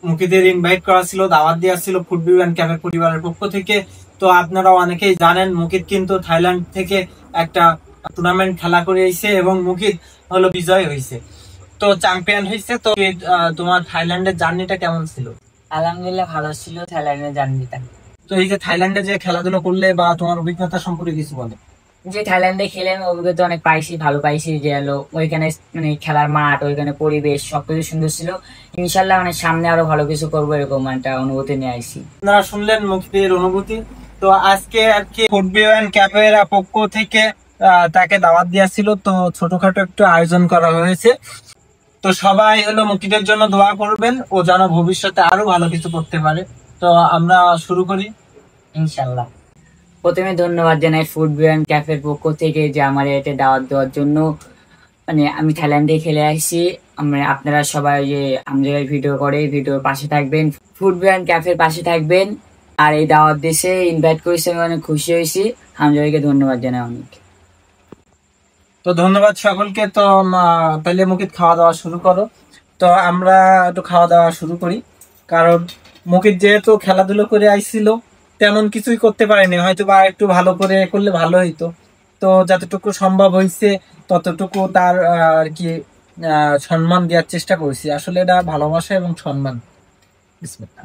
মুকিদের invite করা ছিল, দাওয়াত দেওয়া ছিল ফুটবল অ্যান্ড ক্যাফে পরিবারের পক্ষ থেকে। তো আপনারা অনেকেই জানেন মুকিদ কিন্তু থাইল্যান্ড থেকে একটা টুর্নামেন্ট খেলা করে এসেছে এবং মুকিদ হলো বিজয় হয়েছে, তো চ্যাম্পিয়ন হয়েছে। তো তোমার থাইল্যান্ডের জার্নিটা কেমন ছিল? আলহামদুলিল্লাহ ভালো ছিল থাইল্যান্ডের জার্নিটা। তো এই যে থাইল্যান্ডে যে খেলাধুলা করলে বা তোমার অভিজ্ঞতা সম্পর্কে কিছু বলে। যে থাইল্যান্ডে খেলে আমি অভিজ্ঞতা অনেক পাইছি, ভালো পাইছি। যে হলো ওইখানে মানে খেলার মাঠ, ওইখানে পরিবেশ সবকিছু সুন্দর ছিল। ইনশাল্লাহ মানে সামনে আরো ভালো কিছু করবো এরকম একটা অনুভূতি নিয়ে আইছি। আপনারা শুনলেন মুকিদের অনুভূতি। তো আজকে আর কি ফুটবল অ্যান্ড ক্যাফের পক্ষ থেকে তাকে দাওয়াত দেওয়া ছিল, তো ছোটখাটো একটু আয়োজন করা হয়েছে। তো সবাই হলো মুকিদের জন্য দোয়া করবেন, ও যেন ভবিষ্যতে আরো ভালো কিছু করতে পারে। তো আমরা শুরু করি ইনশাল্লাহ। প্রথমে ধন্যবাদ জানাই ফুটবল অ্যান্ড ক্যাফের পক্ষ থেকে যে আমার এটা দাওয়াত দেওয়ার জন্য। মানে আমি থাইল্যান্ডে খেলে আসছি। আপনারা সবাই যে আমাদের ভিডিও করে ভিডিওর পাশে থাকবেন, ফুটবল অ্যান্ড ক্যাফের পাশে থাকবেন। আর এই দাওয়াত দেশে ইনভাইট করেছে, আমি অনেক খুশি হয়েছি। হামজাকে ধন্যবাদ জানাই অনেক। তো ধন্যবাদ সকলকে। তো তাহলে মুকিদ খাওয়া দাওয়া শুরু করো। তো আমরা একটু খাওয়া দাওয়া শুরু করি, কারণ মুকিদ যেহেতু খেলাধুলো করে আইছিল তেমন কিছুই করতে পারেনি, হয়তো বা একটু ভালো করে করলে ভালো হইতো। তো যতটুকু সম্ভব হয়েছে ততটুকু তার আর কি সম্মান দেওয়ার চেষ্টা করছি। আসলে এটা ভালোবাসা এবং সম্মান। বিসমিল্লাহ।